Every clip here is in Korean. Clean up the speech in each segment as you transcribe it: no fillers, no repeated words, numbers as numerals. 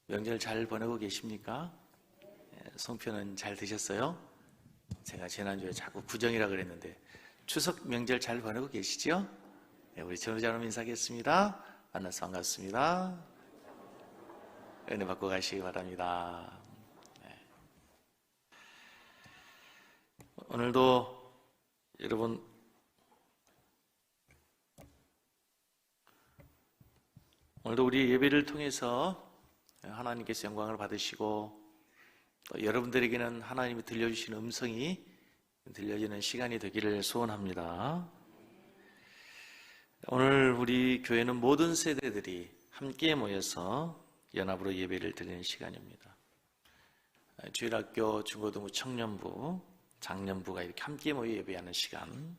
명절 잘 보내고 계십니까? 송편은 잘 드셨어요? 제가 지난주에 자꾸 구정이라 그랬는데 추석 명절 잘 보내고 계시죠? 우리 전우자님 인사하겠습니다. 만나서 반갑습니다. 은혜 받고 가시기 바랍니다. 오늘도 여러분 오늘도 우리 예배를 통해서 하나님께서 영광을 받으시고 또 여러분들에게는 하나님이 들려주시는 음성이 들려지는 시간이 되기를 소원합니다. 오늘 우리 교회는 모든 세대들이 함께 모여서 연합으로 예배를 드리는 시간입니다. 주일학교, 중고등부, 청년부, 장년부가 이렇게 함께 모여 예배하는 시간.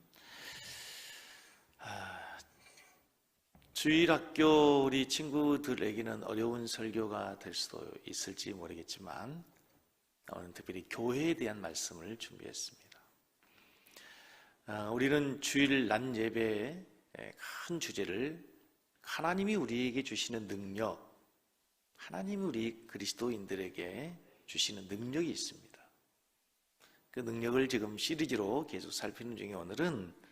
주일학교 우리 친구들에게는 어려운 설교가 될 수도 있을지 모르겠지만 오늘 특별히 교회에 대한 말씀을 준비했습니다. 우리는 주일 낮 예배의 큰 주제를 하나님이 우리에게 주시는 능력, 하나님이 우리 그리스도인들에게 주시는 능력이 있습니다. 그 능력을 지금 시리즈로 계속 살피는 중에 오늘은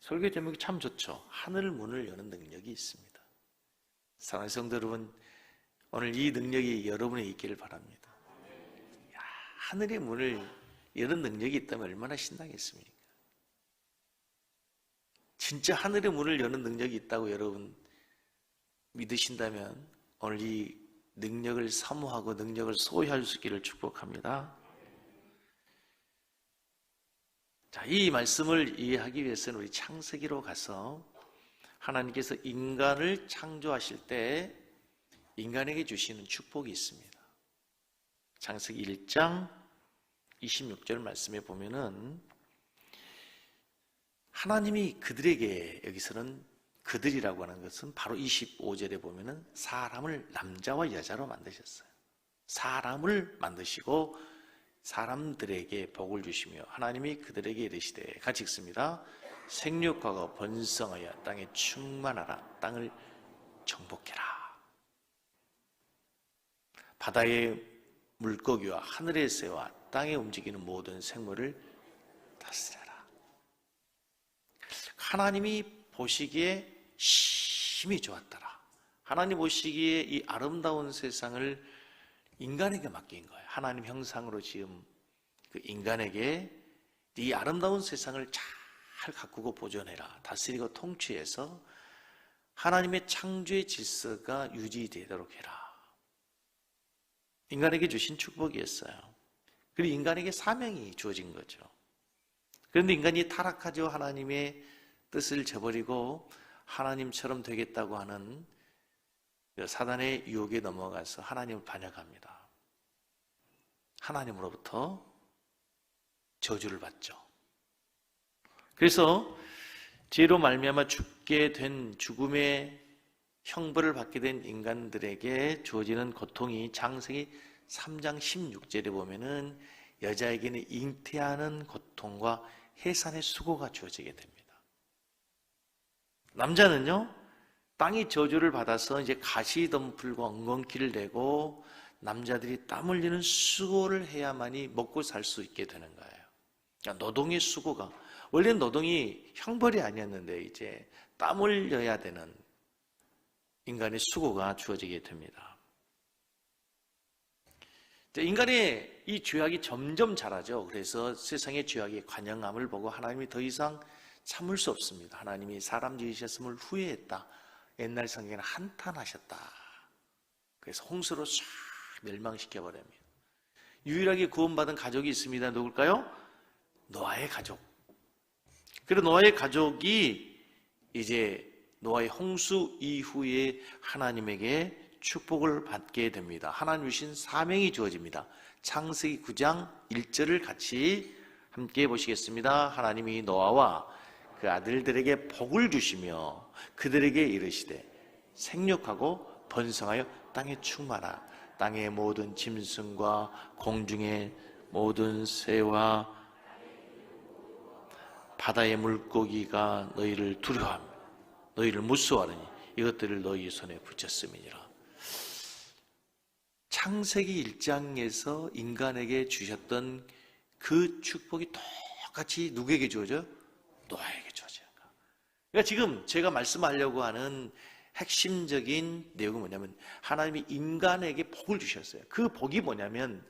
설교 제목이 참 좋죠. 하늘 문을 여는 능력이 있습니다. 사랑하는 성도 여러분, 오늘 이 능력이 여러분에 있기를 바랍니다. 하늘의 문을 여는 능력이 있다면 얼마나 신나겠습니까? 진짜 하늘의 문을 여는 능력이 있다고 여러분 믿으신다면 오늘 이 능력을 사모하고 능력을 소유할 수 있기를 축복합니다. 자, 이 말씀을 이해하기 위해서는 우리 창세기로 가서 하나님께서 인간을 창조하실 때 인간에게 주시는 축복이 있습니다. 창세기 1장 26절 말씀에 보면은 하나님이 그들에게, 여기서는 그들이라고 하는 것은 바로 25절에 보면은 사람을 남자와 여자로 만드셨어요. 사람을 만드시고 사람들에게 복을 주시며 하나님이 그들에게 이르시되, 같이 읽습니다. 생육하고 번성하여 땅에 충만하라. 땅을 정복해라. 바다의 물고기와 하늘의 새와 땅에 움직이는 모든 생물을 다스려라. 하나님이 보시기에 심히 좋았더라. 하나님 보시기에 이 아름다운 세상을 인간에게 맡긴 거예요. 하나님 형상으로 지은 그 인간에게 이 아름다운 세상을 잘 가꾸고 보존해라. 다스리고 통치해서 하나님의 창조의 질서가 유지되도록 해라. 인간에게 주신 축복이었어요. 그리고 인간에게 사명이 주어진 거죠. 그런데 인간이 타락하죠. 하나님의 뜻을 저버리고 하나님처럼 되겠다고 하는 사단의 유혹에 넘어가서 하나님을 반역합니다. 하나님으로부터 저주를 받죠. 그래서 죄로 말미암아 죽게 된, 죽음의 형벌을 받게 된 인간들에게 주어지는 고통이 창세기 3장 16절에 보면은 여자에게는 잉태하는 고통과 해산의 수고가 주어지게 됩니다. 남자는요, 땅이 저주를 받아서 이제 가시덤불과 엉겅퀴를 내고 남자들이 땀 흘리는 수고를 해야만이 먹고 살 수 있게 되는 거예요. 그러니까 노동의 수고가, 원래는 노동이 형벌이 아니었는데 이제 땀 흘려야 되는 인간의 수고가 주어지게 됩니다. 인간의 이 죄악이 점점 자라죠. 그래서 세상의 죄악의 관영함을 보고 하나님이 더 이상 참을 수 없습니다. 하나님이 사람 지으셨음을 후회했다. 옛날 성경에는 한탄하셨다. 그래서 홍수로 쫙 멸망시켜버립니다. 유일하게 구원받은 가족이 있습니다. 누굴까요? 노아의 가족. 그리고 노아의 가족이 이제 노아의 홍수 이후에 하나님에게 축복을 받게 됩니다. 하나님 주신 사명이 주어집니다. 창세기 9장 1절을 같이 함께 보시겠습니다. 하나님이 노아와 그 아들들에게 복을 주시며 그들에게 이르시되 생육하고 번성하여 땅에 충만하라. 땅의 모든 짐승과 공중의 모든 새와 바다의 물고기가 너희를 두려워하며 너희를 무서워하느니 이것들을 너희 손에 붙였음이니라. 창세기 1장에서 인간에게 주셨던 그 축복이 똑같이 누구에게 주어져요? 노아에게 주어져요. 그러니까 지금 제가 말씀하려고 하는 핵심적인 내용은 뭐냐면 하나님이 인간에게 복을 주셨어요. 그 복이 뭐냐면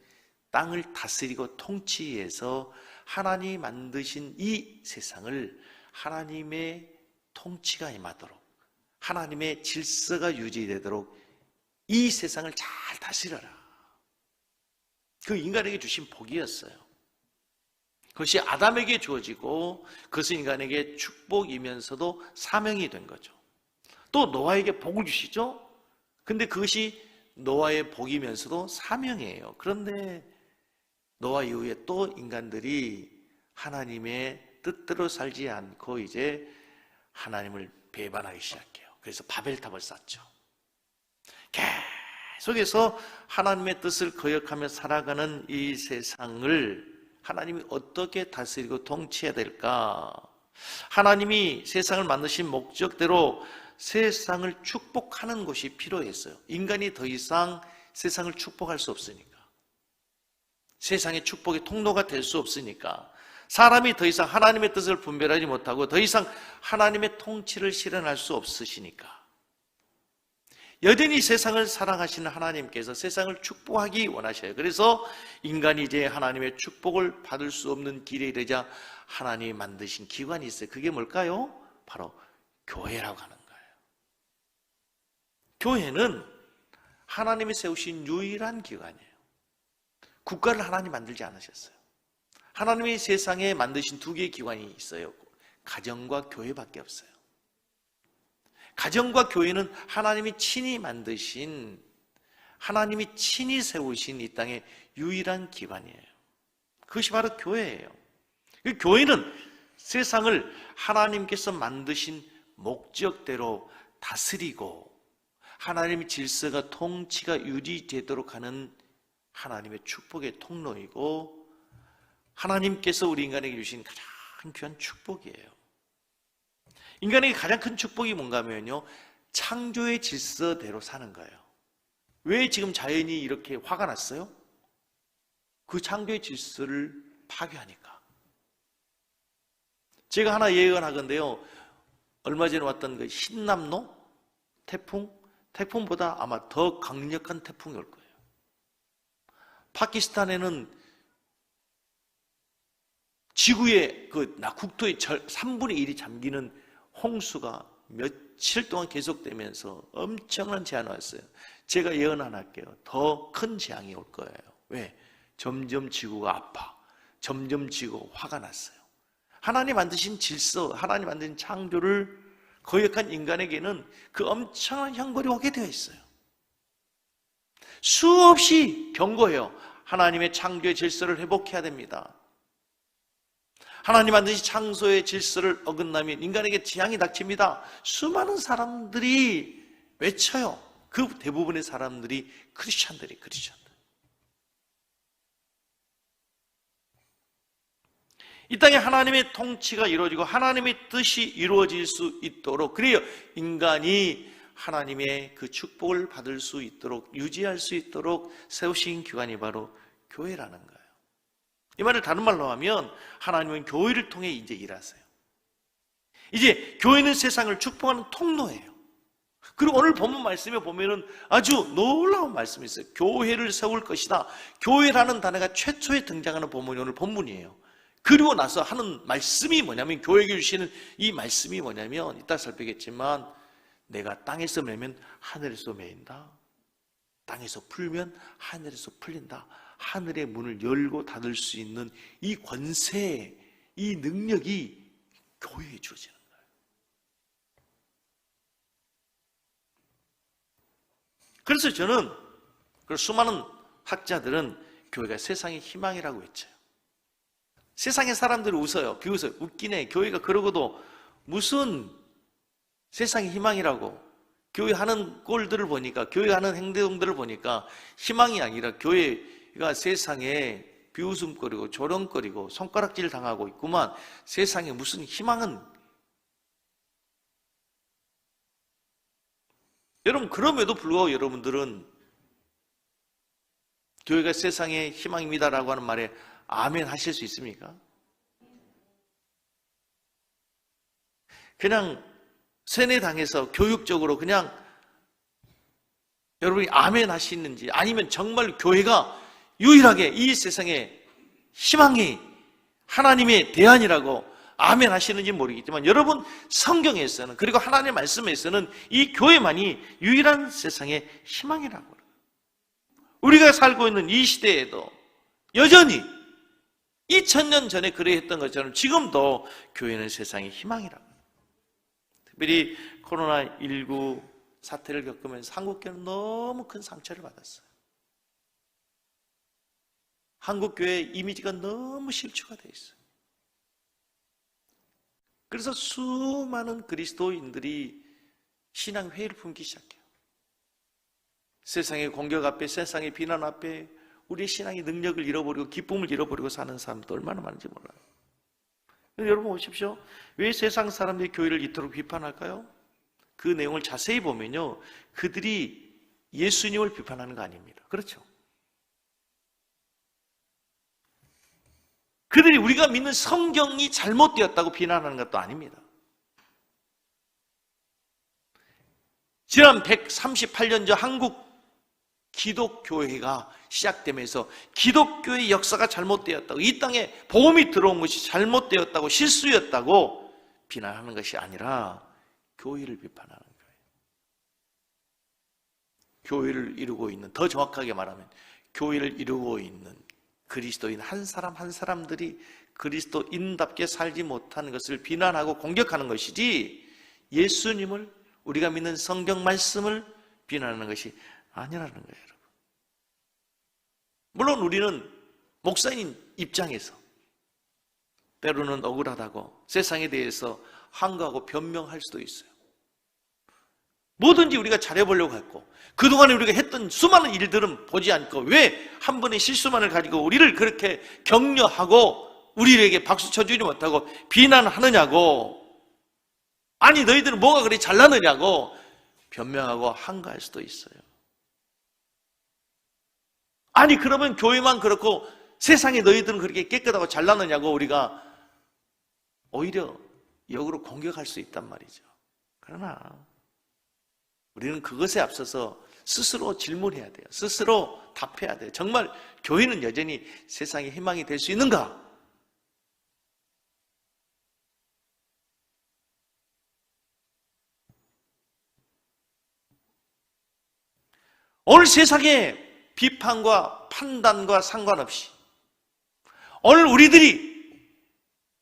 땅을 다스리고 통치해서 하나님이 만드신 이 세상을 하나님의 통치가 임하도록, 하나님의 질서가 유지되도록 이 세상을 잘 다스려라. 그 인간에게 주신 복이었어요. 그것이 아담에게 주어지고 그것은 인간에게 축복이면서도 사명이 된 거죠. 또 노아에게 복을 주시죠. 근데 그것이 노아의 복이면서도 사명이에요. 그런데 노아 이후에 또 인간들이 하나님의 뜻대로 살지 않고 이제 하나님을 배반하기 시작해요. 그래서 바벨탑을 쌓죠. 계속해서 하나님의 뜻을 거역하며 살아가는 이 세상을 하나님이 어떻게 다스리고 통치해야 될까? 하나님이 세상을 만드신 목적대로 세상을 축복하는 것이 필요했어요. 인간이 더 이상 세상을 축복할 수 없으니까, 세상의 축복의 통로가 될 수 없으니까, 사람이 더 이상 하나님의 뜻을 분별하지 못하고 더 이상 하나님의 통치를 실현할 수 없으시니까, 여전히 세상을 사랑하시는 하나님께서 세상을 축복하기 원하셔요. 그래서 인간이 이제 하나님의 축복을 받을 수 없는 길에 이르자 하나님이 만드신 기관이 있어요. 그게 뭘까요? 바로 교회라고 하는 거예요. 교회는 하나님이 세우신 유일한 기관이에요. 국가를 하나님 만들지 않으셨어요. 하나님이 세상에 만드신 두 개의 기관이 있어요. 가정과 교회밖에 없어요. 가정과 교회는 하나님이 친히 만드신, 하나님이 친히 세우신 이 땅의 유일한 기관이에요. 그것이 바로 교회예요. 그 교회는 세상을 하나님께서 만드신 목적대로 다스리고 하나님의 질서가 통치가 유지되도록 하는 하나님의 축복의 통로이고 하나님께서 우리 인간에게 주신 가장 귀한 축복이에요. 인간에게 가장 큰 축복이 뭔가 하면요, 창조의 질서대로 사는 거예요. 왜 지금 자연이 이렇게 화가 났어요? 그 창조의 질서를 파괴하니까. 제가 하나 예언하건데요, 얼마 전에 왔던 그 흰남노 태풍보다 아마 더 강력한 태풍이 올 거예요. 파키스탄에는 지구의 국토의 3분의 1이 잠기는 홍수가 며칠 동안 계속되면서 엄청난 재앙이 왔어요. 제가 예언 하나 할게요. 더 큰 재앙이 올 거예요. 왜? 점점 지구가 아파. 점점 지구가 화가 났어요. 하나님 만드신 질서, 하나님 만드신 창조를 거역한 인간에게는 그 엄청난 형벌이 오게 되어 있어요. 수없이 경고해요. 하나님의 창조의 질서를 회복해야 됩니다. 하나님 만드신 창조의 질서를 어긋나면 인간에게 재앙이 닥칩니다. 수많은 사람들이 외쳐요. 그 대부분의 사람들이 크리스찬들. 이 땅에 하나님의 통치가 이루어지고 하나님의 뜻이 이루어질 수 있도록, 그래요, 인간이 하나님의 그 축복을 받을 수 있도록, 유지할 수 있도록 세우신 기관이 바로 교회라는 거예요. 이 말을 다른 말로 하면 하나님은 교회를 통해 이제 일하세요. 이제 교회는 세상을 축복하는 통로예요. 그리고 오늘 본문 말씀에 보면은 아주 놀라운 말씀이 있어요. 교회를 세울 것이다. 교회라는 단어가 최초에 등장하는 본문이 오늘 본문이에요. 그리고 나서 하는 말씀이 뭐냐면, 교회에게 주시는 이 말씀이 뭐냐면, 이따 살피겠지만, 내가 땅에서 매면 하늘에서 매인다. 땅에서 풀면 하늘에서 풀린다. 하늘의 문을 열고 닫을 수 있는 이 권세, 이 능력이 교회에 주어지는 거예요. 그래서 저는, 수많은 학자들은 교회가 세상의 희망이라고 외쳐요. 세상의 사람들이 웃어요. 비웃어요. 웃기네. 교회가 그러고도 무슨 세상의 희망이라고. 교회 하는 꼴들을 보니까, 교회 하는 행동들을 보니까 희망이 아니라 교회가 세상에 비웃음거리고 조롱거리고 손가락질 당하고 있구만. 세상에 무슨 희망은. 여러분, 그럼에도 불구하고 여러분들은 교회가 세상의 희망입니다라고 하는 말에 아멘 하실 수 있습니까? 그냥 세뇌당해서 교육적으로 그냥 여러분이 아멘 하시는지, 아니면 정말 교회가 유일하게 이 세상의 희망이 하나님의 대안이라고 아멘 하시는지 모르겠지만, 여러분 성경에서는, 그리고 하나님의 말씀에서는 이 교회만이 유일한 세상의 희망이라고 그래요. 우리가 살고 있는 이 시대에도 여전히 2000년 전에 그래했던 것처럼 지금도 교회는 세상의 희망이라고. 특별히 코로나19 사태를 겪으면서 한국교회는 너무 큰 상처를 받았어요. 한국교회의 이미지가 너무 실추가 되어 있어요. 그래서 수많은 그리스도인들이 신앙 회의를 품기 시작해요. 세상의 공격 앞에, 세상의 비난 앞에 우리의 신앙의 능력을 잃어버리고 기쁨을 잃어버리고 사는 사람도 얼마나 많은지 몰라요. 여러분 보십시오. 왜 세상 사람들이 교회를 이토록 비판할까요? 그 내용을 자세히 보면요, 그들이 예수님을 비판하는 거 아닙니다. 그렇죠? 그들이 우리가 믿는 성경이 잘못되었다고 비난하는 것도 아닙니다. 지난 138년 전 한국 기독교회가 시작되면서 기독교의 역사가 잘못되었다고, 이 땅에 복음이 들어온 것이 잘못되었다고, 실수였다고 비난하는 것이 아니라 교회를 비판하는 거예요. 교회를 이루고 있는, 더 정확하게 말하면 교회를 이루고 있는 그리스도인 한 사람 한 사람들이 그리스도인답게 살지 못하는 것을 비난하고 공격하는 것이지, 예수님을, 우리가 믿는 성경 말씀을 비난하는 것이 아니라는 거예요, 여러분. 물론 우리는 목사인 입장에서 때로는 억울하다고 세상에 대해서 항거하고 변명할 수도 있어요. 뭐든지 우리가 잘해보려고 했고, 그동안에 우리가 했던 수많은 일들은 보지 않고 왜 한 번의 실수만을 가지고 우리를 그렇게 격려하고 우리에게 박수 쳐주지 못하고 비난하느냐고, 아니 너희들은 뭐가 그리 잘나느냐고 변명하고 항거할 수도 있어요. 아니 그러면 교회만 그렇고 세상에 너희들은 그렇게 깨끗하고 잘나느냐고 우리가 오히려 역으로 공격할 수 있단 말이죠. 그러나 우리는 그것에 앞서서 스스로 질문해야 돼요. 스스로 답해야 돼요. 정말 교회는 여전히 세상의 희망이 될 수 있는가? 오늘 세상의 비판과 판단과 상관없이 오늘 우리들이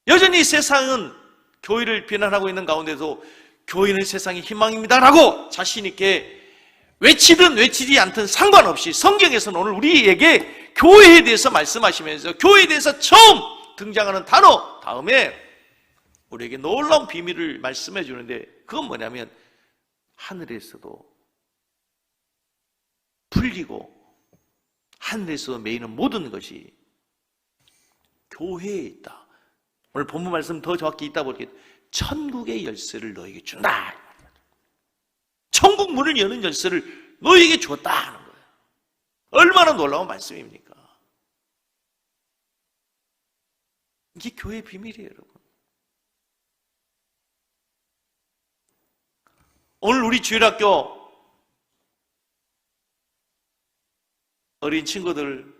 여전히 세상은 교회를 비난하고 있는 가운데도 교회는 세상의 희망입니다라고 자신 있게 외치든 외치지 않든 상관없이 성경에서는 오늘 우리에게 교회에 대해서 말씀하시면서 교회에 대해서 처음 등장하는 단어 다음에 우리에게 놀라운 비밀을 말씀해 주는데, 그건 뭐냐면 하늘에서도 풀리고 하늘에서 매이는 모든 것이 교회에 있다. 오늘 본문 말씀 더 정확히 있다 보니까 천국의 열쇠를 너에게 준다. 천국 문을 여는 열쇠를 너에게 줬다 하는 거예요. 얼마나 놀라운 말씀입니까? 이게 교회의 비밀이에요, 여러분. 오늘 우리 주일학교 어린 친구들,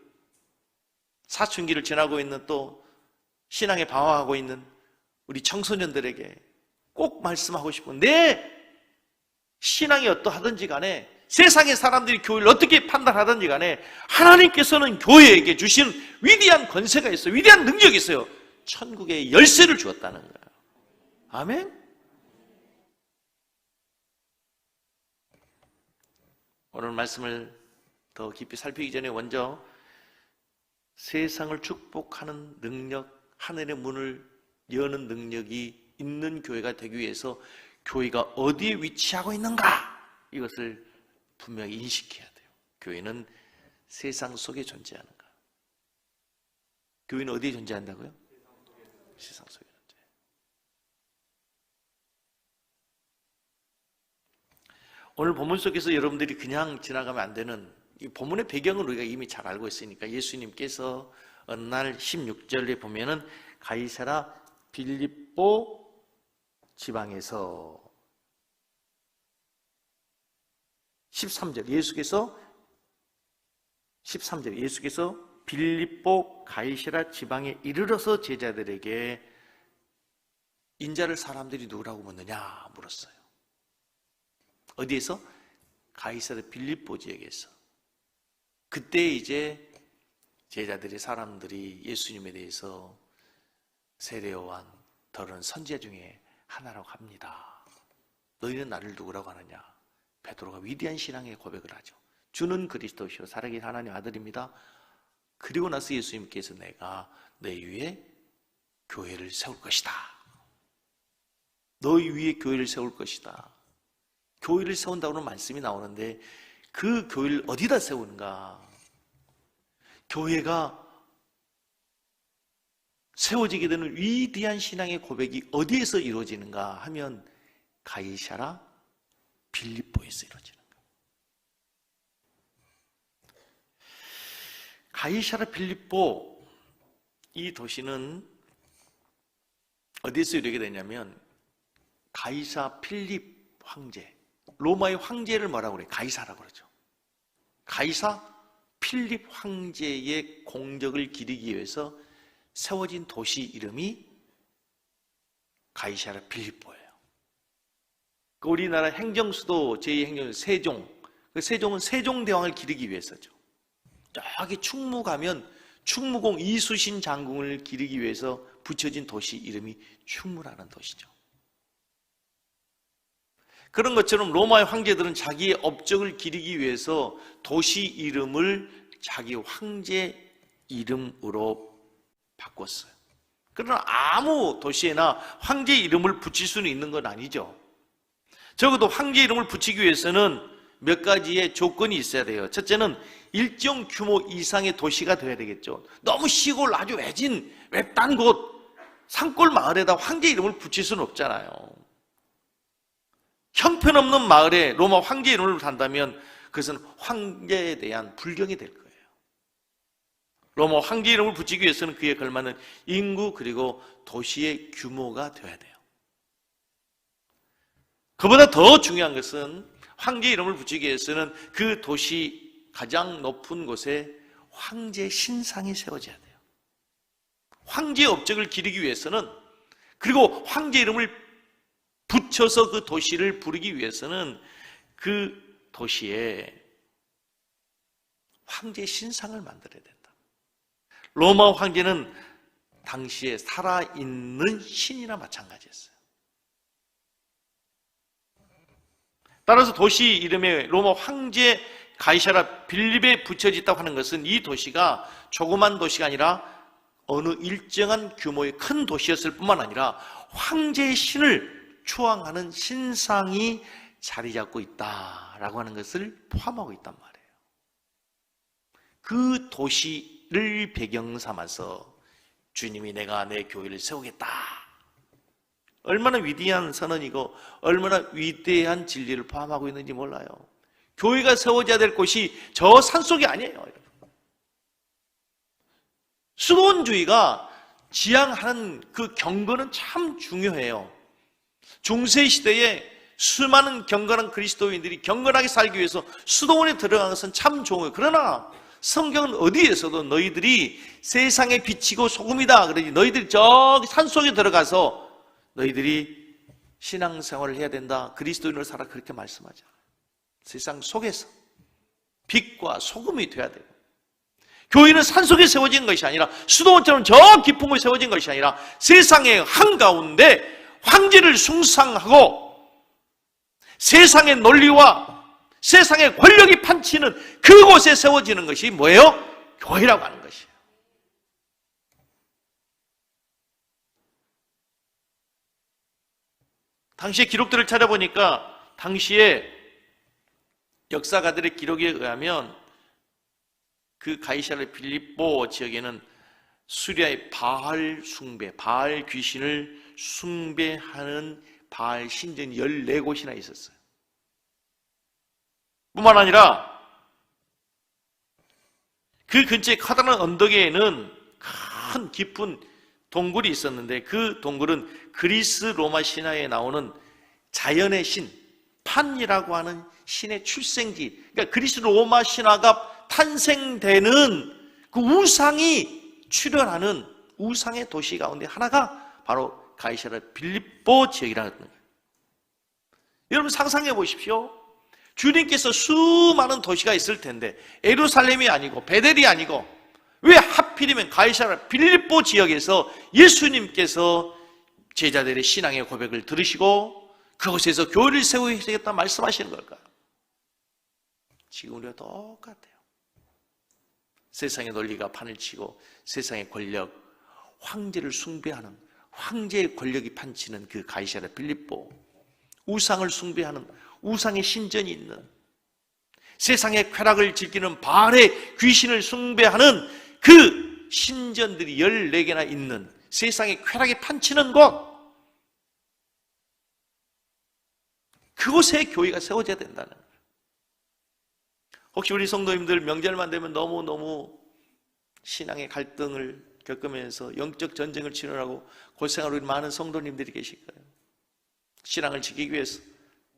사춘기를 지나고 있는, 또 신앙에 방황하고 있는 우리 청소년들에게 꼭 말씀하고 싶은, 내 신앙이 어떠하든지 간에, 세상의 사람들이 교회를 어떻게 판단하든지 간에 하나님께서는 교회에게 주신 위대한 권세가 있어요. 위대한 능력이 있어요. 천국의 열쇠를 주었다는 거예요. 아멘? 오늘 말씀을 더 깊이 살피기 전에 먼저 세상을 축복하는 능력, 하늘의 문을 여는 능력이 있는 교회가 되기 위해서 교회가 어디에 위치하고 있는가, 이것을 분명히 인식해야 돼요. 교회는 세상 속에 존재하는 가. 교회는 어디에 존재한다고요? 세상 속에 존재해요. 오늘 본문 속에서 여러분들이 그냥 지나가면 안 되는 이 본문의 배경을 우리가 이미 잘 알고 있으니까 예수님께서 어느 날 16절에 보면은 가이사라 빌립보 지방에서 13절 예수께서 빌립보 가이사라 지방에 이르러서 제자들에게 인자를 사람들이 누구라고 묻느냐 물었어요. 어디에서? 가이사라 빌립보 지역에서. 그때 이제 제자들이 사람들이 예수님에 대해서 세례 요한 더러운 선지자 중에 하나라고 합니다. 너희는 나를 누구라고 하느냐? 베드로가 위대한 신앙의 고백을 하죠. 주는 그리스도시요 살아계신 하나님 아들입니다. 그리고 나서 예수님께서 내가 너희 위에 교회를 세울 것이다. 너희 위에 교회를 세울 것이다. 교회를 세운다고는 말씀이 나오는데 그 교회를 어디다 세우는가? 교회가 세워지게 되는 위대한 신앙의 고백이 어디에서 이루어지는가 하면 가이사라 빌립보에서 이루어지는 거예요. 가이사라 빌립보 이 도시는 어디에서 이루어지게 되냐면 가이사 필립 황제, 로마의 황제를 뭐라고 그래요? 가이사라고 그러죠. 가이사 필립 황제의 공적을 기리기 위해서 세워진 도시 이름이 가이사라 빌립보예요. 우리나라 행정수도 제2행정수 세종, 그 세종은 세종대왕을 기리기 위해서죠. 저기 충무 가면 충무공 이수신 장군을 기리기 위해서 붙여진 도시 이름이 충무라는 도시죠. 그런 것처럼 로마의 황제들은 자기의 업적을 기리기 위해서 도시 이름을 자기 황제 이름으로 바꿨어요. 그러나 아무 도시에나 황제 이름을 붙일 수는 있는 건 아니죠. 적어도 황제 이름을 붙이기 위해서는 몇 가지의 조건이 있어야 돼요. 첫째는 일정 규모 이상의 도시가 되어야 되겠죠. 너무 시골 아주 외딴 곳 산골 마을에다 황제 이름을 붙일 수는 없잖아요. 형편없는 마을에 로마 황제 이름을 단다면 그것은 황제에 대한 불경이 될 거예요. 로마 황제 이름을 붙이기 위해서는 그에 걸맞는 인구 그리고 도시의 규모가 되어야 돼요. 그보다 더 중요한 것은 황제 이름을 붙이기 위해서는 그 도시 가장 높은 곳에 황제 신상이 세워져야 돼요. 황제의 업적을 기리기 위해서는, 그리고 황제 이름을 붙여서 그 도시를 부르기 위해서는 그 도시에 황제 신상을 만들어야 된다. 로마 황제는 당시에 살아있는 신이나 마찬가지였어요. 따라서 도시 이름에 로마 황제 가이사라 빌립에 붙여졌다고 하는 것은 이 도시가 조그만 도시가 아니라 어느 일정한 규모의 큰 도시였을 뿐만 아니라 황제의 신을 추앙하는 신상이 자리 잡고 있다라고 하는 것을 포함하고 있단 말이에요. 그 도시를 배경 삼아서 주님이 내가 내 교회를 세우겠다. 얼마나 위대한 선언이고 얼마나 위대한 진리를 포함하고 있는지 몰라요. 교회가 세워져야 될 곳이 저 산속이 아니에요. 수도원주의가 지향하는 그 경건은 참 중요해요. 중세시대에 수많은 경건한 그리스도인들이 경건하게 살기 위해서 수도원에 들어간 것은 참 좋은 거예요. 그러나 성경은 어디에서도 너희들이 세상에 비치고 소금이다 그러지, 너희들이 저기 산속에 들어가서 너희들이 신앙생활을 해야 된다, 그리스도인으로 살아, 그렇게 말씀하지 않아요. 세상 속에서 빛과 소금이 돼야 돼요. 교회는 산속에 세워진 것이 아니라 수도원처럼 저 깊은 곳에 세워진 것이 아니라 세상의 한가운데 황제를 숭상하고 세상의 논리와 세상의 권력이 판치는 그곳에 세워지는 것이 뭐예요? 교회라고 하는 것이에요. 당시의 기록들을 찾아보니까 당시에 역사가들의 기록에 의하면 그 가이사라 빌립보 지역에는 수리아의 바알 숭배, 바알 귀신을 숭배하는 바알 신전이 14곳이나 있었어요. 뿐만 아니라 그 근처에 커다란 언덕에는 큰 깊은 동굴이 있었는데 그 동굴은 그리스 로마 신화에 나오는 자연의 신, 판이라고 하는 신의 출생지, 그러니까 그리스 로마 신화가 탄생되는 그 우상이 출현하는 우상의 도시 가운데 하나가 바로 가이사랴 빌립보 지역이라는 거예요. 여러분 상상해 보십시오. 주님께서 수많은 도시가 있을 텐데 예루살렘이 아니고 베델이 아니고 왜 하필이면 가이사랴 빌립보 지역에서 예수님께서 제자들의 신앙의 고백을 들으시고 그곳에서 교회를 세우시겠다 말씀하시는 걸까요? 지금 우리가 똑같아요. 세상의 논리가 판을 치고 세상의 권력, 황제를 숭배하는 황제의 권력이 판치는 그 가이사랴 빌립보, 우상을 숭배하는 우상의 신전이 있는 세상의 쾌락을 즐기는 바알의 귀신을 숭배하는 그 신전들이 14개나 있는 세상의 쾌락이 판치는 곳, 그곳에 교회가 세워져야 된다는 거예요. 혹시 우리 성도님들 명절만 되면 너무너무 신앙의 갈등을 겪으면서 영적 전쟁을 치르라고 고생하고 있는 많은 성도님들이 계실 거예요. 신앙을 지키기 위해서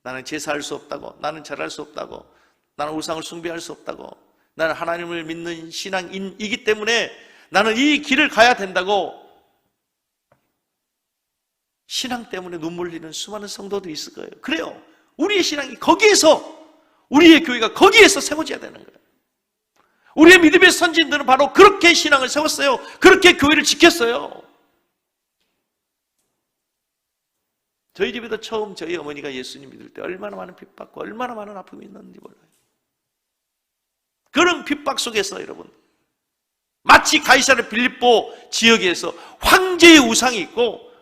나는 제사할 수 없다고, 나는 절할 수 없다고, 나는 우상을 숭배할 수 없다고, 나는 하나님을 믿는 신앙인이기 때문에 나는 이 길을 가야 된다고 신앙 때문에 눈물 흘리는 수많은 성도들이 있을 거예요. 그래요. 우리의 신앙이 거기에서, 우리의 교회가 거기에서 세워져야 되는 거예요. 우리의 믿음의 선진들은 바로 그렇게 신앙을 세웠어요. 그렇게 교회를 지켰어요. 저희 집에도 처음 저희 어머니가 예수님 믿을 때 얼마나 많은 핍박과 얼마나 많은 아픔이 있는지 몰라요. 그런 핍박 속에서 여러분, 마치 가이사랴 빌립보 지역에서 황제의 우상이 있고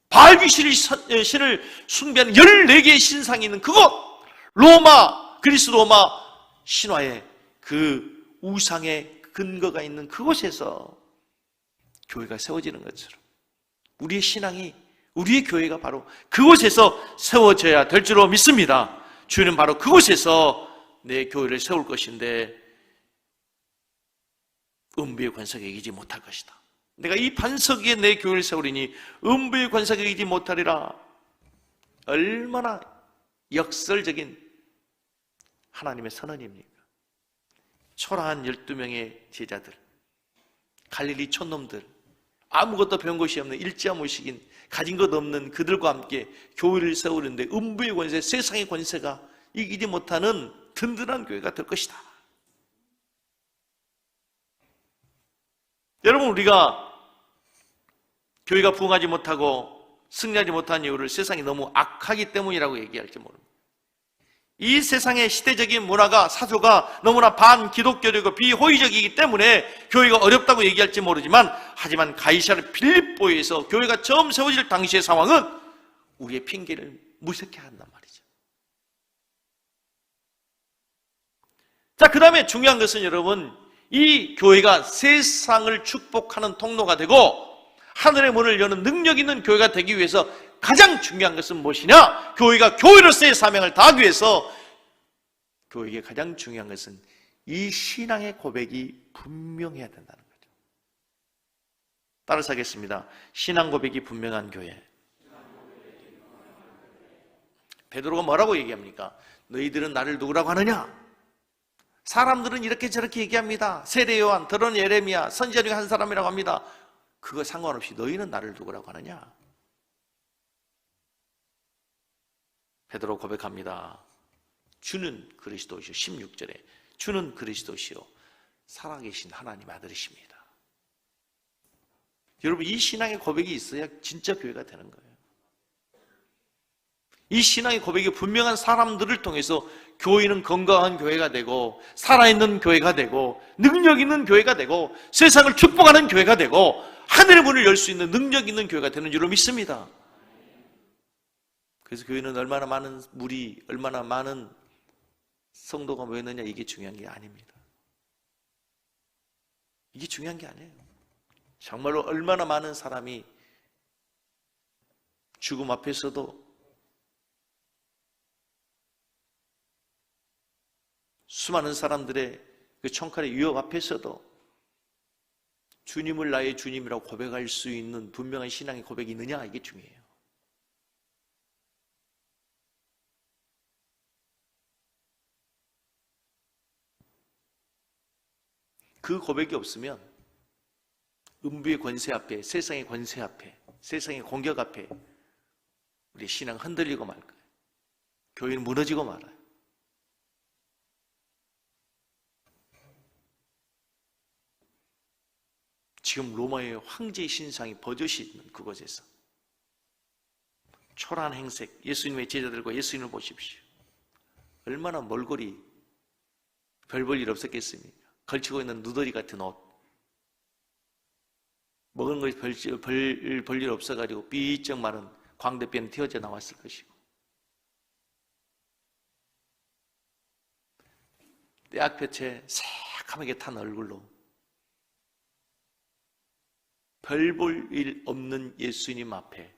바알 귀신을 숭배하는 14개의 신상이 있는 그곳, 로마, 그리스 로마 신화의 그 우상의 근거가 있는 그곳에서 교회가 세워지는 것처럼 우리의 신앙이, 우리의 교회가 바로 그곳에서 세워져야 될 줄로 믿습니다. 주는 바로 그곳에서 내 교회를 세울 것인데 음부의 권세가 이기지 못할 것이다. 내가 이 반석 위에 내 교회를 세우리니 음부의 권세가 이기지 못하리라. 얼마나 역설적인 하나님의 선언입니까? 초라한 12명의 제자들, 갈릴리 촌놈들, 아무것도 배운 것이 없는 일자무식인 가진 것 없는 그들과 함께 교회를 세우는데 음부의 권세, 세상의 권세가 이기지 못하는 든든한 교회가 될 것이다. 여러분, 우리가 교회가 부흥하지 못하고 승리하지 못한 이유를 세상이 너무 악하기 때문이라고 얘기할지 모릅니다. 이 세상의 시대적인 문화가, 사조가 너무나 반기독교적이고 비호의적이기 때문에 교회가 어렵다고 얘기할지 모르지만, 하지만 가이사랴 빌립보에서 교회가 처음 세워질 당시의 상황은 우리의 핑계를 무색해 한단 말이죠. 자, 그 다음에 중요한 것은 여러분, 이 교회가 세상을 축복하는 통로가 되고 하늘의 문을 여는 능력 있는 교회가 되기 위해서 가장 중요한 것은 무엇이냐? 교회가 교회로서의 사명을 다하기 위해서 교회에게 가장 중요한 것은 이 신앙의 고백이 분명해야 된다는 거죠. 따라서 하겠습니다. 신앙 고백이 분명한 교회. 베드로가 뭐라고 얘기합니까? 너희들은 나를 누구라고 하느냐? 사람들은 이렇게 저렇게 얘기합니다. 세례 요한, 더러운 예레미야, 선지자 중에 한 사람이라고 합니다. 그거 상관없이 너희는 나를 누구라고 하느냐? 베드로 고백합니다. 주는 그리스도시오. 16절에 주는 그리스도시오. 살아계신 하나님 아들이십니다. 여러분, 이 신앙의 고백이 있어야 진짜 교회가 되는 거예요. 이 신앙의 고백이 분명한 사람들을 통해서 교회는 건강한 교회가 되고 살아있는 교회가 되고 능력 있는 교회가 되고 세상을 축복하는 교회가 되고 하늘의 문을 열 수 있는 능력 있는 교회가 되는 줄로 믿습니다. 그래서 교회는 얼마나 많은 무리, 얼마나 많은 성도가 모였느냐, 이게 중요한 게 아닙니다. 이게 중요한 게 아니에요. 정말로 얼마나 많은 사람이 죽음 앞에서도 수많은 사람들의 그 총칼의 위협 앞에서도 주님을 나의 주님이라고 고백할 수 있는 분명한 신앙의 고백이 있느냐, 이게 중요해요. 그 고백이 없으면 음부의 권세 앞에, 세상의 권세 앞에, 세상의 공격 앞에 우리 신앙 흔들리고 말 거예요. 교회는 무너지고 말아요. 지금 로마의 황제의 신상이 버젓이 있는 그곳에서 초라한 행색, 예수님의 제자들과 예수님을 보십시오. 얼마나 몰골이 별 볼 일 없었겠습니까? 걸치고 있는 누더리 같은 옷, 먹은 것이 별일 없어가지고 삐쩍 마른 광대뼈는 튀어져 나왔을 것이고, 떼약볕에 새카맣게 탄 얼굴로 별 볼 일 없는 예수님 앞에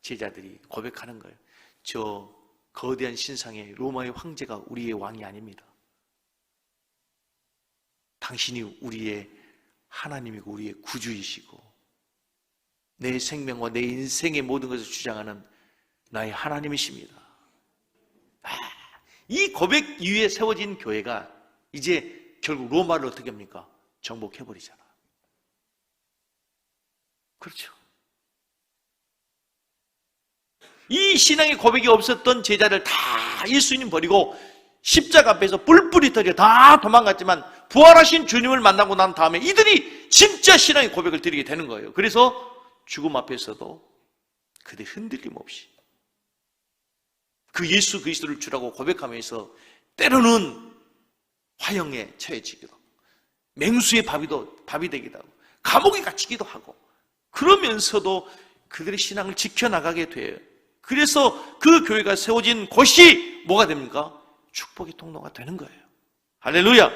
제자들이 고백하는 거예요. 저 거대한 신상의 로마의 황제가 우리의 왕이 아닙니다. 당신이 우리의 하나님이고 우리의 구주이시고 내 생명과 내 인생의 모든 것을 주장하는 나의 하나님이십니다. 이 고백 위에 세워진 교회가 이제 결국 로마를 어떻게 합니까? 정복해버리잖아. 그렇죠. 이 신앙의 고백이 없었던 제자를 다 예수님 버리고 십자가 앞에서 뿔뿔이 터져 다 도망갔지만 부활하신 주님을 만나고 난 다음에 이들이 진짜 신앙의 고백을 드리게 되는 거예요. 그래서 죽음 앞에서도 그들이 흔들림 없이 그 예수 그리스도를 주라고 고백하면서 때로는 화형에 처해지기도 하고 맹수의 밥이 되기도 하고 감옥에 갇히기도 하고 그러면서도 그들의 신앙을 지켜나가게 돼요. 그래서 그 교회가 세워진 곳이 뭐가 됩니까? 축복의 통로가 되는 거예요. 할렐루야!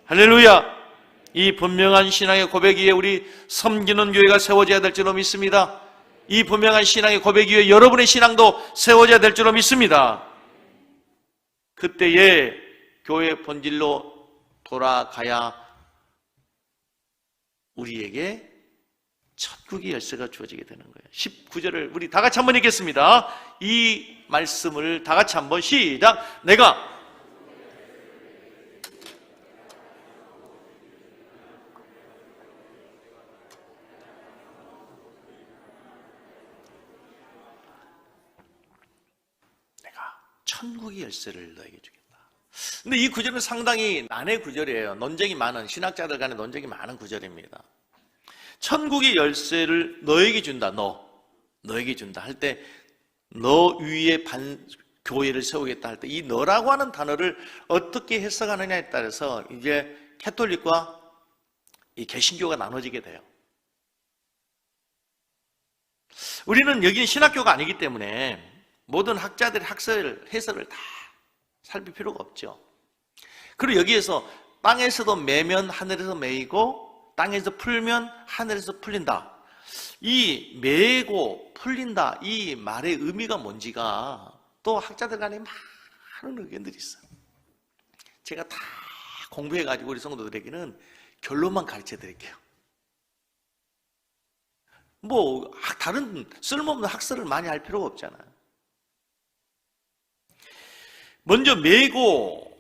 할렐루야! 이 분명한 신앙의 고백 위에 우리 섬기는 교회가 세워져야 될 줄로 믿습니다. 이 분명한 신앙의 고백 위에 여러분의 신앙도 세워져야 될 줄로 믿습니다. 그때에 교회 본질로 돌아가야 우리에게 천국의 열쇠가 주어지게 되는 거예요. 19절을 우리 다 같이 한번 읽겠습니다. 이 말씀을 다 같이 한번 시작. 내가 천국의 열쇠를 너에게 주겠다. 근데 이 구절은 상당히 난해 구절이에요. 논쟁이 많은, 신학자들 간에 논쟁이 많은 구절입니다. 천국의 열쇠를 너에게 준다. 너에게 준다 할 때 너 위에 교회를 세우겠다 할 때 이 너라고 하는 단어를 어떻게 해석하느냐에 따라서 이제 캐톨릭과 이 개신교가 나눠지게 돼요. 우리는 여기는 신학교가 아니기 때문에 모든 학자들의 해설을 다 살필 필요가 없죠. 그리고 여기에서 땅에서도 매면 하늘에서 매이고 땅에서 풀면 하늘에서 풀린다. 이 매고 풀린다 이 말의 의미가 뭔지가 또 학자들 간에 많은 의견들이 있어요. 제가 다 공부해가지고 우리 성도들에게는 결론만 가르쳐 드릴게요. 뭐 다른 쓸모없는 학설을 많이 할 필요가 없잖아요. 먼저 매고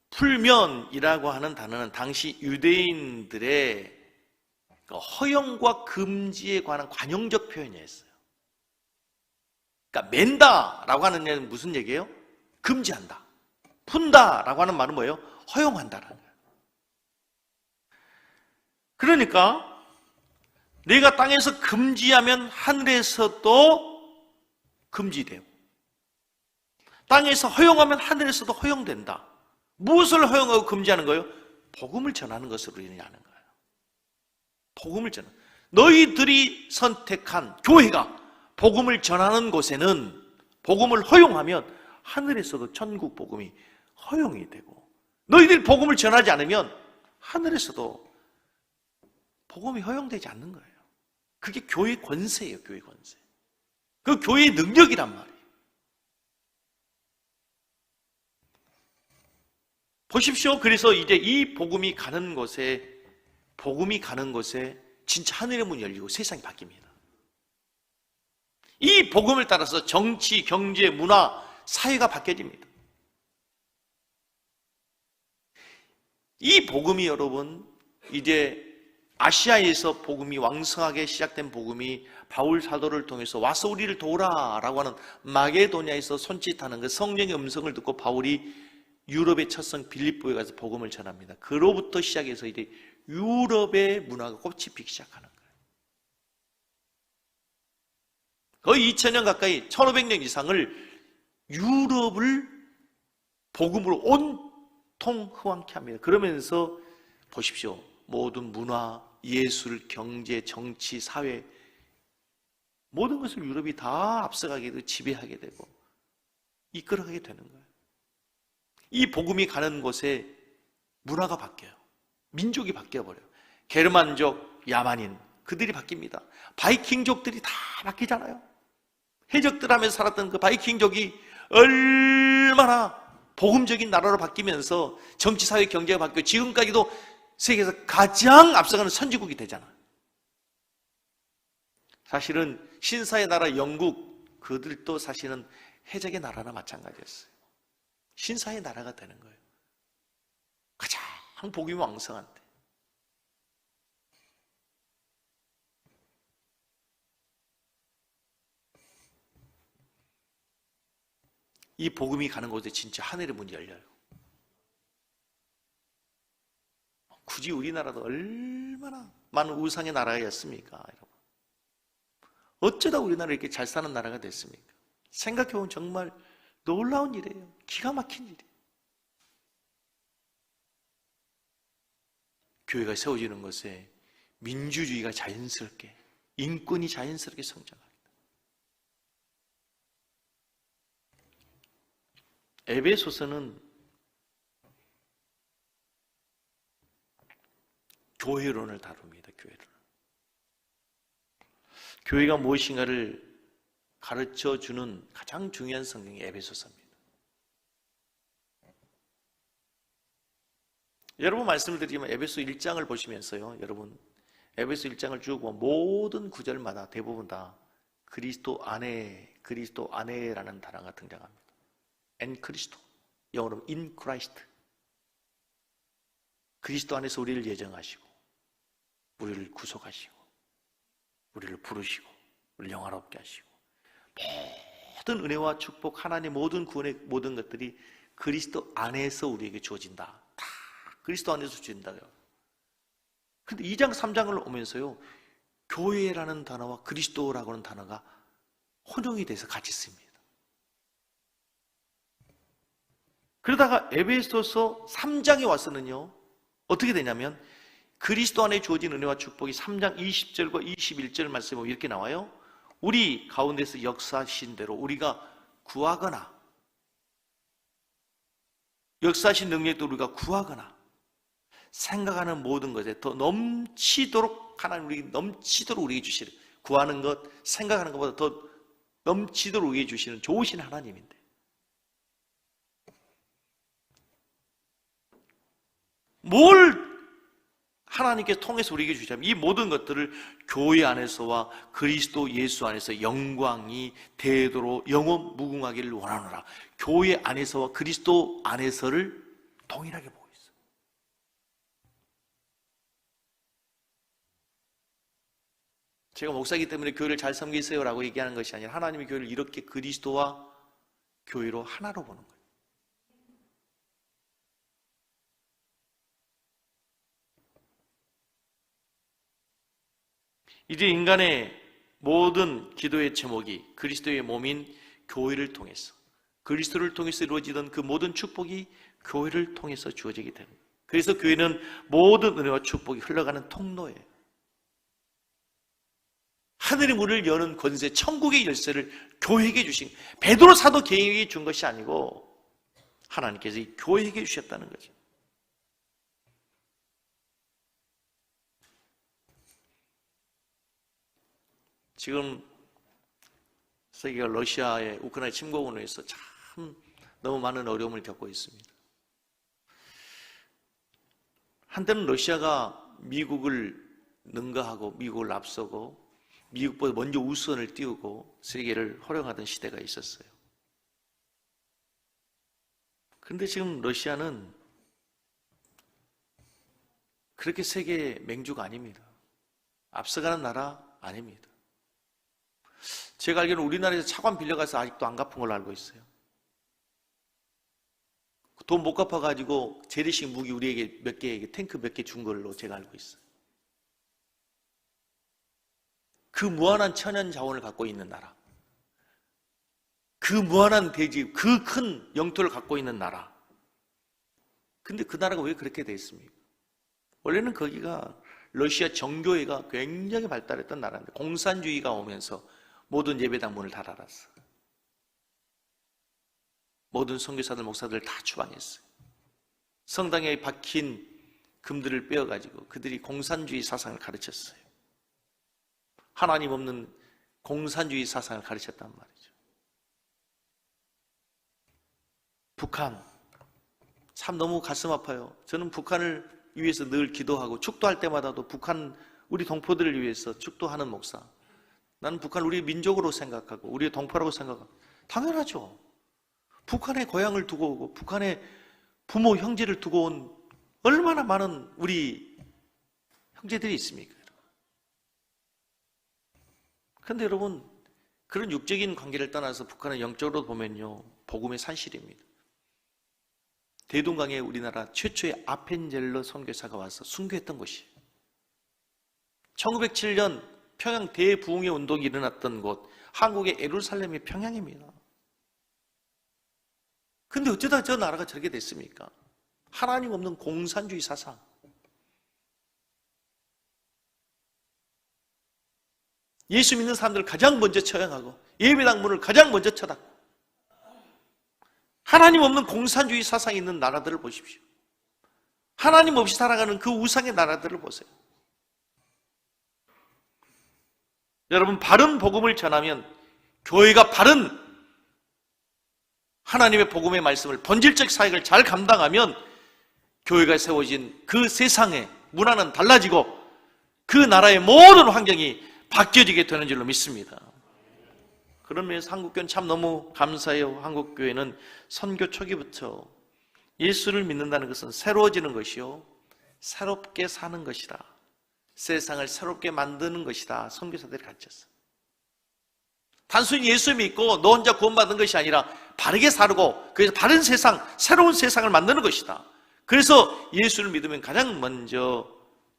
풀면이라고 하는 단어는 당시 유대인들의 허용과 금지에 관한 관용적 표현이었어요. 그러니까 맨다라고 하는 얘기는 무슨 얘기예요? 금지한다. 푼다라고 하는 말은 뭐예요? 허용한다라는 거예요. 그러니까 내가 땅에서 금지하면 하늘에서도 금지되고 땅에서 허용하면 하늘에서도 허용된다. 무엇을 허용하고 금지하는 거예요? 복음을 전하는 것으로 인하는 거예요. 복음을 전하는. 너희들이 선택한 교회가 복음을 전하는 곳에는 복음을 허용하면 하늘에서도 천국 복음이 허용이 되고 너희들이 복음을 전하지 않으면 하늘에서도 복음이 허용되지 않는 거예요. 그게 교회 권세예요. 교회 권세. 그 교회의 능력이란 말이에요. 보십시오. 그래서 이제 이 복음이 가는 곳에 복음이 가는 곳에 진짜 하늘의 문이 열리고 세상이 바뀝니다. 이 복음을 따라서 정치, 경제, 문화, 사회가 바뀌어집니다. 이 복음이 여러분, 이제 아시아에서 복음이 왕성하게 시작된 복음이 바울 사도를 통해서 와서 우리를 도우라 라고 하는 마게도냐에서 손짓하는 그 성령의 음성을 듣고 바울이 유럽의 첫 성 빌립보에 가서 복음을 전합니다. 그로부터 시작해서 이제 유럽의 문화가 꽃이 피기 시작하는 거예요. 거의 2000년 가까이 1500년 이상을 유럽을 복음으로 온통 흐왕케 합니다. 그러면서 보십시오. 모든 문화, 예술, 경제, 정치, 사회 모든 것을 유럽이 다 앞서가게 되고 지배하게 되고 이끌어가게 되는 거예요. 이 복음이 가는 곳에 문화가 바뀌어요. 민족이 바뀌어버려요. 게르만족, 야만인 그들이 바뀝니다. 바이킹족들이 다 바뀌잖아요. 해적들 하면서 살았던 그 바이킹족이 얼마나 복음적인 나라로 바뀌면서 정치, 사회, 경제가 바뀌고 지금까지도 세계에서 가장 앞서가는 선진국이 되잖아요. 사실은 신사의 나라 영국 그들도 사실은 해적의 나라나 마찬가지였어요. 신사의 나라가 되는 거예요. 가장 복음이 왕성한데. 이 복음이 가는 곳에 진짜 하늘의 문이 열려요. 굳이 우리나라도 얼마나 많은 우상의 나라였습니까, 여러분? 어쩌다 우리나라 이렇게 잘 사는 나라가 됐습니까? 생각해보면 정말 놀라운 일이에요. 기가 막힌 일이에요. 교회가 세워지는 것에 민주주의가 자연스럽게, 인권이 자연스럽게 성장합니다. 에베소서는 교회론을 다룹니다. 교회론. 교회가 무엇인가를 가르쳐주는 가장 중요한 성경이 에베소서입니다. 여러분 말씀을 드리면 에베소 1장을 보시면서요, 여러분 에베소 1장을 쭉 보면 모든 구절마다 대부분 다 그리스도 안에라는 단어가 등장합니다. 엔 크리스토, 영어로 in Christ. 그리스도 안에서 우리를 예정하시고 우리를 구속하시고 우리를 부르시고 우리를 영화롭게 하시고 모든 은혜와 축복, 하나님의 모든 구원의 모든 것들이 그리스도 안에서 우리에게 주어진다. 다 그리스도 안에서 주어진다요. 그런데 2장 3장을 오면서요, 교회라는 단어와 그리스도라고 하는 단어가 혼용이 돼서 같이 씁니다. 그러다가 에베소서 3장에 와서는요, 어떻게 되냐면 그리스도 안에 주어진 은혜와 축복이 3장 20절과 21절 말씀에 보면 이렇게 나와요. 우리 가운데서 역사하신 대로 우리가 구하거나, 역사하신 능력도 우리가 구하거나 생각하는 모든 것에 더 넘치도록 하나님 우리에게 넘치도록 우리에게 주시는, 구하는 것, 생각하는 것보다 더 넘치도록 우리에게 주시는 좋으신 하나님인데, 뭘 하나님께서 통해서 우리에게 주자면 이 모든 것들을 교회 안에서와 그리스도 예수 안에서 영광이 되도록 영원 무궁하기를 원하노라. 교회 안에서와 그리스도 안에서를 동일하게 보고 있어요. 제가 목사이기 때문에 교회를 잘 섬기세요라고 얘기하는 것이 아니라 하나님의 교회를 이렇게 그리스도와 교회로 하나로 보는 거예요. 이제 인간의 모든 기도의 제목이 그리스도의 몸인 교회를 통해서, 그리스도를 통해서 이루어지던 그 모든 축복이 교회를 통해서 주어지게 되는 거예요. 그래서 교회는 모든 은혜와 축복이 흘러가는 통로예요. 하늘의 문을 여는 권세, 천국의 열쇠를 교회에게 주신, 베드로 사도 개인에게 준 것이 아니고 하나님께서 이 교회에게 주셨다는 거죠. 지금 세계가 러시아의 우크라이나 침공으로 해서 참 너무 많은 어려움을 겪고 있습니다. 한때는 러시아가 미국을 능가하고 미국을 앞서고 미국보다 먼저 우선을 띄우고 세계를 호령하던 시대가 있었어요. 그런데 지금 러시아는 그렇게 세계 맹주가 아닙니다. 앞서가는 나라 아닙니다. 제가 알기로는 우리나라에서 차관 빌려가서 아직도 안 갚은 걸로 알고 있어요. 돈 못 갚아가지고 재래식 무기 우리에게 몇 개, 탱크 몇 개 준 걸로 제가 알고 있어요. 그 무한한 천연 자원을 갖고 있는 나라, 그 무한한 대지, 그 큰 영토를 갖고 있는 나라. 근데 그 나라가 왜 그렇게 돼 있습니까? 원래는 거기가 러시아 정교회가 굉장히 발달했던 나라인데 공산주의가 오면서 모든 예배당 문을 다 닫았어. 모든 선교사들, 목사들 다 추방했어요. 성당에 박힌 금들을 빼어가지고 그들이 공산주의 사상을 가르쳤어요. 하나님 없는 공산주의 사상을 가르쳤단 말이죠. 북한, 참 너무 가슴 아파요. 저는 북한을 위해서 늘 기도하고 축도할 때마다도 북한 우리 동포들을 위해서 축도하는 목사. 나는 북한 우리 민족으로 생각하고 우리의 동포라고 생각하고 당연하죠. 북한에 고향을 두고 오고 북한에 부모, 형제를 두고 온 얼마나 많은 우리 형제들이 있습니까? 그런데 여러분, 그런 육적인 관계를 떠나서 북한은 영적으로 보면요, 복음의 산실입니다. 대동강에 우리나라 최초의 아펜젤러 선교사가 와서 순교했던 곳이에요. 1907년 평양 대부흥의 운동이 일어났던 곳, 한국의 예루살렘의 평양입니다. 근데 어쩌다 저 나라가 저렇게 됐습니까? 하나님 없는 공산주의 사상. 예수 믿는 사람들을 가장 먼저 처형하고 예배당 문을 가장 먼저 쳐닫고 하나님 없는 공산주의 사상이 있는 나라들을 보십시오. 하나님 없이 살아가는 그 우상의 나라들을 보세요. 여러분, 바른 복음을 전하면 교회가 바른 하나님의 복음의 말씀을 본질적 사역을 잘 감당하면 교회가 세워진 그 세상의 문화는 달라지고 그 나라의 모든 환경이 바뀌어지게 되는 줄로 믿습니다. 그런 면에서 한국교회는 참 너무 감사해요. 한국교회는 선교 초기부터 예수를 믿는다는 것은 새로워지는 것이요, 새롭게 사는 것이다, 세상을 새롭게 만드는 것이다, 선교사들이 가르쳤어요. 단순히 예수 믿고 너 혼자 구원받은 것이 아니라 바르게 살고 그래서 바른 세상, 새로운 세상을 만드는 것이다. 그래서 예수를 믿으면 가장 먼저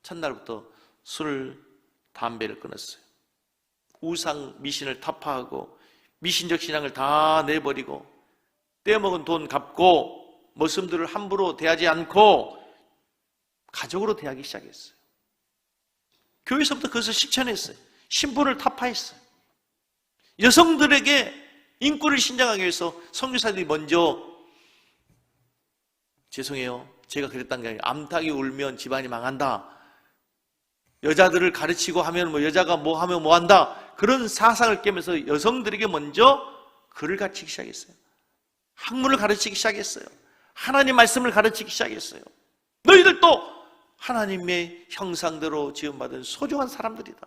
첫날부터 술, 담배를 끊었어요. 우상 미신을 타파하고 미신적 신앙을 다 내버리고 떼어먹은 돈 갚고 머슴들을 함부로 대하지 않고 가족으로 대하기 시작했어요. 교회에서부터 그것을 실천했어요. 신분을 타파했어요. 여성들에게 인권을 신장하기 위해서 선교사들이 먼저, 죄송해요, 제가 그랬던 게 아니라 암탉이 울면 집안이 망한다, 여자들을 가르치고 하면 뭐 여자가 뭐 하면 뭐 한다, 그런 사상을 깨면서 여성들에게 먼저 글을 가르치기 시작했어요. 학문을 가르치기 시작했어요. 하나님 말씀을 가르치기 시작했어요. 너희들도 하나님의 형상대로 지음받은 소중한 사람들이다.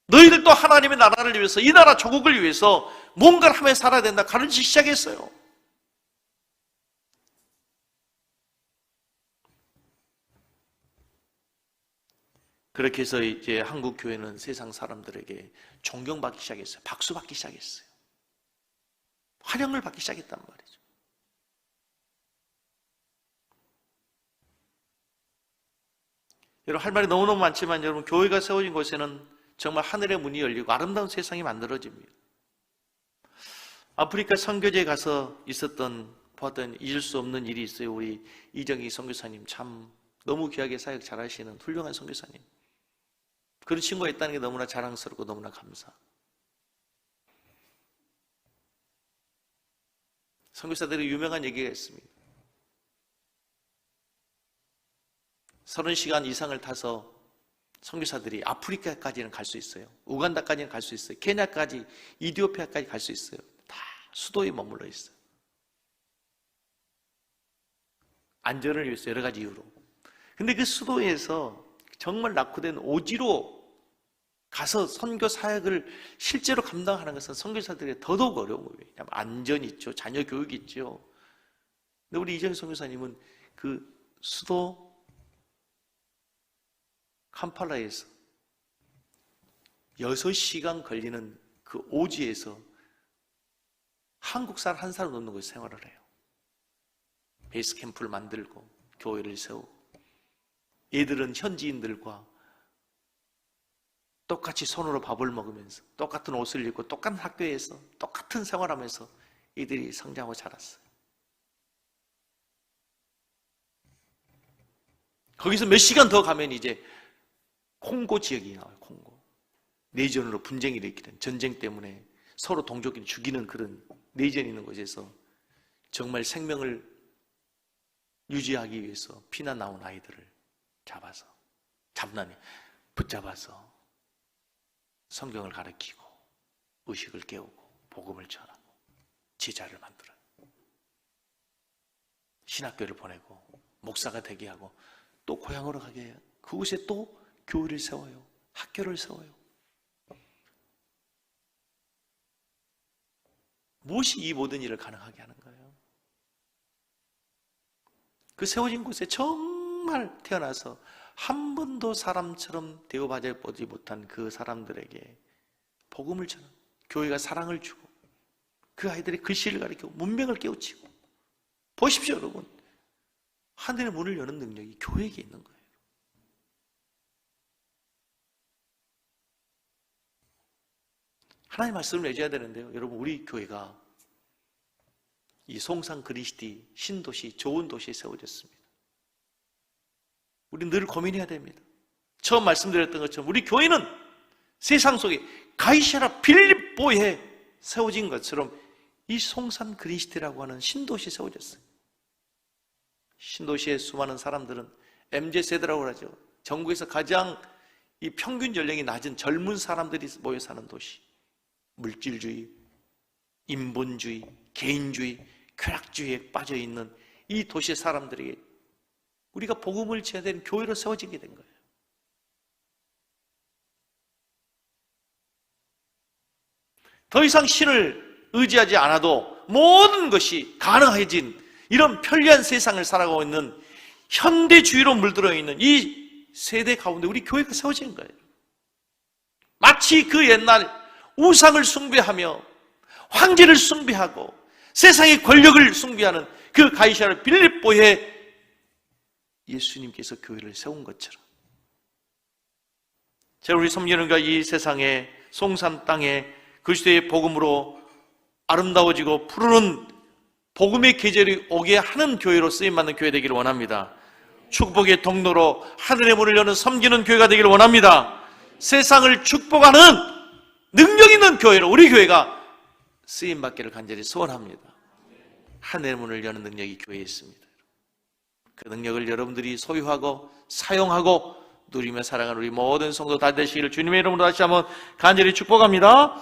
너희들도 하나님의 나라를 위해서, 이 나라 조국을 위해서 뭔가를 하며 살아야 된다 가르치기 시작했어요. 그렇게 해서 이제 한국 교회는 세상 사람들에게 존경받기 시작했어요. 박수 받기 시작했어요. 환영을 받기 시작했단 말이죠. 여러분, 할 말이 너무너무 많지만 여러분, 교회가 세워진 곳에는 정말 하늘의 문이 열리고 아름다운 세상이 만들어집니다. 아프리카 선교제에 가서 보았던 잊을 수 없는 일이 있어요. 우리 이정희 선교사님, 참 너무 귀하게 사역 잘하시는 훌륭한 선교사님. 그런 친구가 있다는 게 너무나 자랑스럽고 너무나 감사. 선교사들의 유명한 얘기가 있습니다. 30시간 이상을 타서 선교사들이 아프리카까지는 갈 수 있어요. 우간다까지는 갈 수 있어요. 케냐까지, 이디오피아까지 갈 수 있어요. 다 수도에 머물러 있어요. 안전을 위해서 여러 가지 이유로. 근데 그 수도에서 정말 낙후된 오지로 가서 선교 사역을 실제로 감당하는 것은 선교사들에게 더더욱 어려운 거예요. 왜냐하면 안전 있죠. 자녀 교육 있죠. 근데 우리 이정희 선교사님은 그 수도 캄팔라에서 6시간 걸리는 그 오지에서 한국 사람 한 사람 놓는 곳에 생활을 해요. 베이스 캠프를 만들고 교회를 세우고 얘들은 현지인들과 똑같이 손으로 밥을 먹으면서 똑같은 옷을 입고 똑같은 학교에서 똑같은 생활하면서 이들이 성장하고 자랐어요. 거기서 몇 시간 더 가면 이제 콩고 지역이 나와요. 콩고. 내전으로 분쟁이 일으키는, 전쟁 때문에 서로 동족끼리 죽이는 그런 내전이 있는 곳에서 정말 생명을 유지하기 위해서 피난 나온 아이들을 잡아서, 잡나니 붙잡아서 성경을 가르치고 의식을 깨우고 복음을 전하고 제자를 만들어요. 신학교를 보내고 목사가 되게 하고 또 고향으로 가게 해요. 그곳에 또 교회를 세워요. 학교를 세워요. 무엇이 이 모든 일을 가능하게 하는 거예요? 그 세워진 곳에 정말 태어나서 한 번도 사람처럼 대우받아보지 못한 그 사람들에게 복음을 전하고 교회가 사랑을 주고 그 아이들이 글씨를 가르치고 문명을 깨우치고, 보십시오 여러분, 하늘의 문을 여는 능력이 교회에게 있는 거예요. 하나님 말씀을 내줘야 되는데요, 여러분, 우리 교회가 이 송산 그리스디 신도시, 좋은 도시에 세워졌습니다. 우리는 늘 고민해야 됩니다. 처음 말씀드렸던 것처럼 우리 교회는 세상 속에 가이사랴 빌립보에 세워진 것처럼 이 송산 그리스디라고 하는 신도시에 세워졌어요. 신도시의 수많은 사람들은 MZ세대라고 하죠. 전국에서 가장 이 평균 연령이 낮은 젊은 사람들이 모여 사는 도시. 물질주의, 인본주의, 개인주의, 쾌락주의에 빠져있는 이 도시의 사람들에게 우리가 복음을 지어야 되는 교회로 세워지게 된 거예요. 더 이상 신을 의지하지 않아도 모든 것이 가능해진 이런 편리한 세상을 살아가고 있는 현대주의로 물들어 있는 이 세대 가운데 우리 교회가 세워진 거예요. 마치 그 옛날 우상을 숭배하며 황제를 숭배하고 세상의 권력을 숭배하는 그 가이사랴 빌립보에 예수님께서 교회를 세운 것처럼, 자, 우리 섬기는가 이 세상의 송산 땅에 그리스도의 복음으로 아름다워지고 푸르는 복음의 계절이 오게 하는 교회로 쓰임받는 교회 되기를 원합니다. 축복의 통로로 하늘의 문을 여는 섬기는 교회가 되기를 원합니다. 세상을 축복하는 능력 있는 교회로 우리 교회가 쓰임받기를 간절히 소원합니다. 하늘의 문을 여는 능력이 교회에 있습니다. 그 능력을 여러분들이 소유하고 사용하고 누리며 살아가는 우리 모든 성도 다 되시기를 주님의 이름으로 다시 한번 간절히 축복합니다.